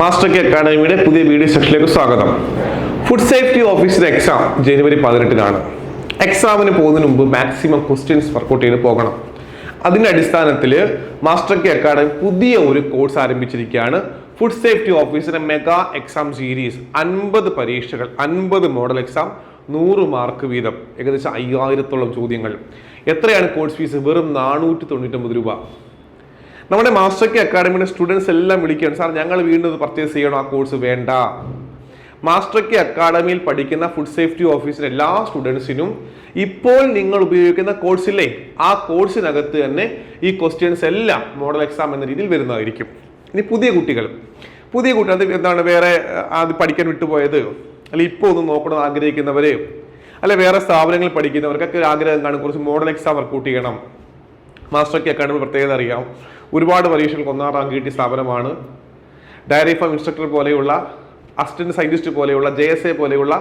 Master K അക്കാഡമിയുടെ പുതിയ video സെഷനിലേക്ക് സ്വാഗതം. ഫുഡ് സേഫ്റ്റി ഓഫീസർ എക്സാം ജനുവരി 18-നാണ്. എക്സാമിന് പോകുന്നതിന് മുമ്പ് മാക്സിമം ക്വസ്റ്റ്യൻസ് വർക്കൗട്ട് ചെയ്ത് പോകണം. അതിൻ്റെ അടിസ്ഥാനത്തിൽ മാസ്റ്റർ കെ അക്കാഡമി പുതിയ ഒരു കോഴ്സ് ആരംഭിച്ചിരിക്കുകയാണ്. ഫുഡ് സേഫ്റ്റി ഓഫീസറിന്റെ മെഗാ എക്സാം സീരീസ്. 50 പരീക്ഷകൾ, 50 മോഡൽ എക്സാം, 100 മാർക്ക് വീതം, ഏകദേശം 5000-ഓളം ചോദ്യങ്ങൾ. എത്രയാണ് കോഴ്സ് ഫീസ്? വെറും 499 രൂപ. നമ്മുടെ മാസ്റ്റർ കെ അക്കാഡമിയുടെ സ്റ്റുഡൻസ് എല്ലാം വിളിക്കുകയാണ്, സാർ ഞങ്ങൾ വീണ്ടും പർച്ചേസ് ചെയ്യണം, ആ കോഴ്സ് വേണ്ട. മാസ്റ്റർ കെ അക്കാഡമിയിൽ പഠിക്കുന്ന ഫുഡ് സേഫ്റ്റി ഓഫീസർ എല്ലാ സ്റ്റുഡൻസിനും ഇപ്പോൾ നിങ്ങൾ ഉപയോഗിക്കുന്ന കോഴ്സില്ലേ, ആ കോഴ്സിനകത്ത് തന്നെ ഈ ക്വസ്റ്റ്യൻസ് എല്ലാം മോഡൽ എക്സാം എന്ന രീതിയിൽ വരുന്നതായിരിക്കും. ഇനി പുതിയ കുട്ടികൾ അത് എന്താണ്, വേറെ അത് പഠിക്കാൻ വിട്ടുപോയത്, അല്ലെങ്കിൽ ഇപ്പോൾ ഒന്ന് നോക്കണം ആഗ്രഹിക്കുന്നവര്, അല്ലെ വേറെ സ്ഥാപനങ്ങളിൽ പഠിക്കുന്നവർക്കൊക്കെ ഒരു ആഗ്രഹം കാണും, കുറച്ച് മോഡൽ എക്സാം വർക്കൗട്ട് ചെയ്യണം. മാസ്റ്റർ കെ അക്കാഡമി പ്രത്യേകത അറിയാം, ഒരുപാട് പരീക്ഷകൾക്ക് 1ാം റാങ്ക് കിട്ടിയ സ്ഥാപനമാണ്. ഡയറി ഫാം ഇൻസ്ട്രക്ടർ പോലെയുള്ള, അസിസ്റ്റന്റ് സയന്റിസ്റ്റ് പോലെയുള്ള, JSA പോലെയുള്ള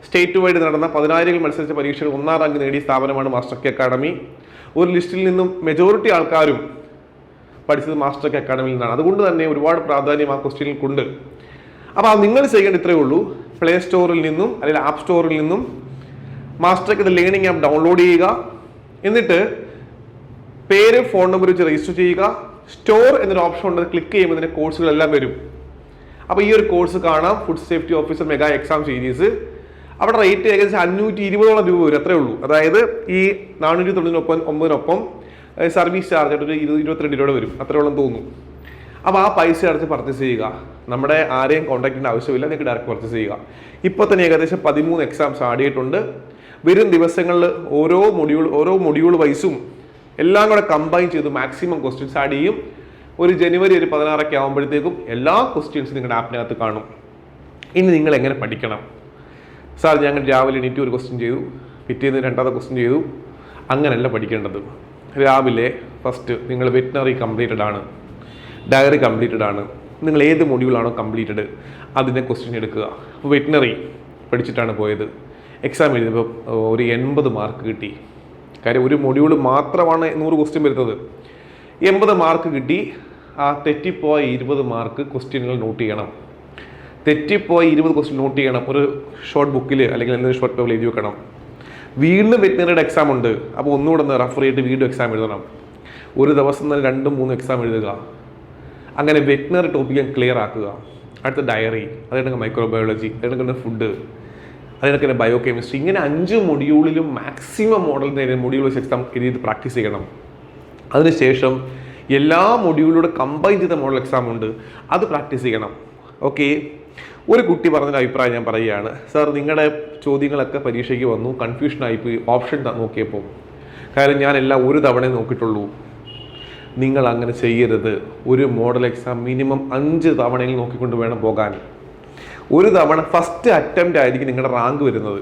സ്റ്റേറ്റ് വൈഡ് നടന്ന 10,000 മത്സരിച്ച പരീക്ഷകൾ 1ാം റാങ്ക് നേടിയ സ്ഥാപനമാണ് മാസ്റ്റർ കെ അക്കാഡമി. ഒരു ലിസ്റ്റിൽ നിന്നും മെജോറിറ്റി ആൾക്കാരും പഠിച്ചത് മാസ്റ്റർ കെ അക്കാഡമിയിൽ നിന്നാണ്. അതുകൊണ്ട് തന്നെ ഒരുപാട് പ്രാധാന്യം ആ ക്വസ്റ്റ്യനിൽക്കുണ്ട്. അപ്പോൾ നിങ്ങൾ ചെയ്യേണ്ട ഇത്രയേ ഉള്ളൂ, പ്ലേ സ്റ്റോറിൽ നിന്നും അല്ലെങ്കിൽ ആപ്പ് സ്റ്റോറിൽ നിന്നും master K learning app download ചെയ്യുക. എന്നിട്ട് പേര്, ഫോൺ നമ്പർ വെച്ച് രജിസ്റ്റർ ചെയ്യുക. സ്റ്റോർ എന്നൊരു ഓപ്ഷൻ ഉണ്ട്, ക്ലിക്ക് ചെയ്യുമ്പോൾ ഇതിന്റെ കോഴ്സുകളെല്ലാം വരും. അപ്പോൾ ഈ ഒരു കോഴ്സ് കാണാം, food safety officer mega exam series. അവിടെ റേറ്റ് ഏകദേശം 520-ഓളം രൂപ വരും, അത്രേ ഉള്ളൂ. അതായത് ഈ 499-നൊപ്പം സർവീസ് ചാർജ് ആയിട്ട് ഒരു 22 രൂപ വരും, അത്രയോളം തോന്നുന്നു. അപ്പോൾ ആ പൈസ അടച്ച് പർച്ചേസ് ചെയ്യുക. നമ്മുടെ ആരെയും കോൺടാക്ട് ചെയ്യേണ്ട ആവശ്യമില്ല, നിങ്ങൾക്ക് ഡയറക്റ്റ് പർച്ചേസ് ചെയ്യുക. ഇപ്പോൾ തന്നെ ഏകദേശം 13 എക്സാംസ് ആടിയിട്ടുണ്ട്. വരും ദിവസങ്ങളിൽ ഓരോ മൊഡ്യൂൾ വൈസും എല്ലാം കൂടെ കമ്പൈൻ ചെയ്ത് മാക്സിമം ക്വസ്റ്റ്യൻസ് ആഡ് ചെയ്യും. ഒരു ജനുവരി 16 ആകുമ്പോഴത്തേക്കും എല്ലാ ക്വസ്റ്റ്യൻസും നിങ്ങളുടെ ആപ്പിനകത്ത് കാണും. ഇനി നിങ്ങൾ എങ്ങനെ പഠിക്കണം? സാർ ഞങ്ങൾ രാവിലെ എണീറ്റ് ഒരു ക്വസ്റ്റ്യൻ ചെയ്തു, പിറ്റേന്ന് 2ാമത്തെ ക്വസ്റ്റ്യൻ ചെയ്തു, അങ്ങനെയല്ല പഠിക്കേണ്ടത്. രാവിലെ ഫസ്റ്റ് നിങ്ങൾ വെറ്റിനറി കംപ്ലീറ്റഡ് ആണ്, ഡയറി കംപ്ലീറ്റഡ് ആണ്, നിങ്ങൾ ഏത് മൊഡ്യൂളാണോ കംപ്ലീറ്റഡ് അതിൻ്റെ ക്വസ്റ്റ്യൻ എടുക്കുക. അപ്പോൾ വെറ്റിനറി പഠിച്ചിട്ടാണ് പോയത്, എക്സാം എഴുതിയപ്പോൾ ഒരു 80 മാർക്ക് കിട്ടി. കാര്യം ഒരു മൊഡ്യൂൾ മാത്രമാണ് 100 ക്വസ്റ്റ്യൻ വരുന്നത്. 80 മാർക്ക് കിട്ടി. ആ തെറ്റിപ്പോയ 20 മാർക്ക് ക്വസ്റ്റ്യനുകൾ നോട്ട് ചെയ്യണം. തെറ്റിപ്പോയ 20 ക്വസ്റ്റ്യൻ നോട്ട് ചെയ്യണം. ഒരു ഷോർട്ട് ബുക്കിൽ അല്ലെങ്കിൽ എന്തെങ്കിലും ഷോർട്ട് പേപ്പറിൽ എഴുതി വെക്കണം. വീണ്ടും വെറ്റിനറിയുടെ എക്സാം ഉണ്ട്, അപ്പോൾ ഒന്നുകൂടെ ഒന്ന് റെഫർ ചെയ്തിട്ട് വീണ്ടും എക്സാം എഴുതണം. ഒരു ദിവസം തന്നെ 2-3 എക്സാം എഴുതുക. അങ്ങനെ വെറ്റിനറി ടോപ്പിക്ക് ക്ലിയർ ആക്കുക. അടുത്ത ഡയറി, അതായത് മൈക്രോബയോളജി, അതായത് ഫുഡ്, അതിനൊക്കെ ബയോ കെമിസ്ട്രി, ഇങ്ങനെ 5 മൊഡ്യൂളിലും മാക്സിമം മോഡൽ മൊഡ്യൂൾ വെച്ച് എക്സാം എഴുതി പ്രാക്ടീസ് ചെയ്യണം. അതിനുശേഷം എല്ലാ മൊഡ്യൂളിലൂടെ കമ്പൈൻ ചെയ്ത മോഡൽ എക്സാം ഉണ്ട്, അത് പ്രാക്ടീസ് ചെയ്യണം. ഓക്കെ. ഒരു കുട്ടി പറഞ്ഞൊരു അഭിപ്രായം ഞാൻ പറയുകയാണ്, സാർ നിങ്ങളുടെ ചോദ്യങ്ങളൊക്കെ പരീക്ഷയ്ക്ക് വന്നു, കൺഫ്യൂഷനായിപ്പോയി ഓപ്ഷൻ നോക്കിയപ്പോൾ. കാര്യം ഞാൻ എല്ലാം ഒരു തവണ നോക്കിയിട്ടുള്ളൂ. നിങ്ങൾ അങ്ങനെ ചെയ്യരുത്. ഒരു മോഡൽ എക്സാം മിനിമം 5 തവണയിൽ നോക്കിക്കൊണ്ട് വേണം പോകാൻ. ഒരു തവണ ഫസ്റ്റ് അറ്റംപ്റ്റ് ആയിരിക്കും നിങ്ങളുടെ റാങ്ക് വരുന്നത്.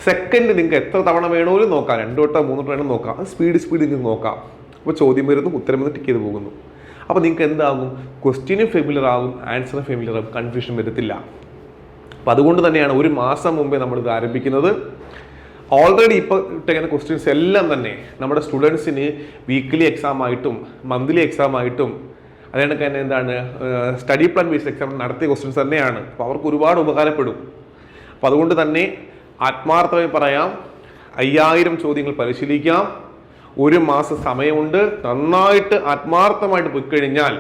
സെക്കൻഡ് നിങ്ങൾക്ക് എത്ര തവണ വേണമെങ്കിലും നോക്കാം, 2 വട്ടം 3 വട്ടം വേണം നോക്കാം. അത് സ്പീഡ് നിങ്ങൾക്ക് നോക്കാം. അപ്പോൾ ചോദ്യം വരുന്നു, ഉത്തരം വന്ന് ടിക്ക് ചെയ്ത് പോകുന്നു. അപ്പോൾ നിങ്ങൾക്ക് എന്താകും? ക്വസ്റ്റ്യനും ഫെമിലിയർ ആകും, ആൻസറും ഫെമിലിയർ ആകും, കൺഫ്യൂഷൻ വരത്തില്ല. അപ്പോൾ അതുകൊണ്ട് തന്നെയാണ് ഒരു മാസം മുമ്പേ നമ്മളിത് ആരംഭിക്കുന്നത്. ഓൾറെഡി ഇപ്പോൾ ഇട്ടേക്കുന്ന ക്വസ്റ്റ്യൻസ് എല്ലാം തന്നെ നമ്മുടെ സ്റ്റുഡൻസിന് വീക്ക്ലി എക്സാം ആയിട്ടും മന്ത്ലി എക്സാം ആയിട്ടും അതുകൊണ്ട് തന്നെ എന്താണ് സ്റ്റഡി പ്ലാൻ ബേസ്ഡ് എക്സാം നടത്തിയ ക്വസ്റ്റ്യൻസ് തന്നെയാണ്. അപ്പോൾ അവർക്ക് ഒരുപാട് ഉപകാരപ്പെടും. അപ്പോൾ അതുകൊണ്ട് തന്നെ ആത്മാർത്ഥമായി പറയാം, 5000 ചോദ്യങ്ങൾ പരിശീലിക്കാം. ഒരു മാസം സമയമുണ്ട്. നന്നായിട്ട് ആത്മാർത്ഥമായിട്ട് പോയി കഴിഞ്ഞാൽ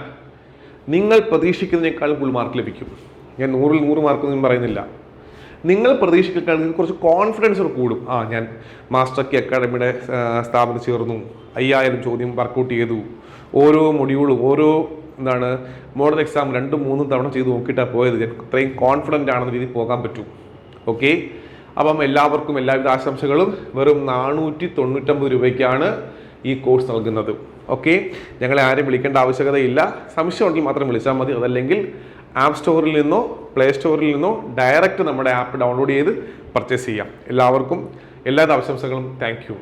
നിങ്ങൾ പ്രതീക്ഷിക്കുന്നതിനേക്കാളും ഫുൾ മാർക്ക് ലഭിക്കും. ഞാൻ 100-ൽ 100 മാർക്കൊന്നും പറയുന്നില്ല. നിങ്ങൾ പ്രതീക്ഷിക്കുന്നതിനേക്കാൾ കുറച്ച് കോൺഫിഡൻസ് കൂടും. ഞാൻ മാസ്റ്റർ കെ അക്കാഡമിയുടെ സ്ഥാപനം ചേർന്നു, 5000 ചോദ്യം വർക്കൗട്ട് ചെയ്തു, ഓരോ മൊഡ്യൂളും മോഡൽ എക്സാം 2-3 തവണ ചെയ്ത് നോക്കിയിട്ടാണ് പോയത്, ഞാൻ ഇത്രയും കോൺഫിഡൻ്റ് ആണെന്ന രീതിയിൽ പോകാൻ പറ്റും. ഓക്കെ. അപ്പം എല്ലാവർക്കും എല്ലാവിധ ആശംസകളും. വെറും 499 രൂപയ്ക്കാണ് ഈ കോഴ്സ് നൽകുന്നത്. ഓക്കെ. ഞങ്ങളെ ആരും വിളിക്കേണ്ട ആവശ്യകതയില്ല. സംശയം ഉണ്ടെങ്കിൽ മാത്രം വിളിച്ചാൽ മതി. അതല്ലെങ്കിൽ ആപ്പ് സ്റ്റോറിൽ നിന്നോ പ്ലേ സ്റ്റോറിൽ നിന്നോ ഡയറക്റ്റ് നമ്മുടെ ആപ്പ് ഡൗൺലോഡ് ചെയ്ത് പർച്ചേസ് ചെയ്യാം. എല്ലാവർക്കും എല്ലാവിധ ആശംസകളും. Thank you.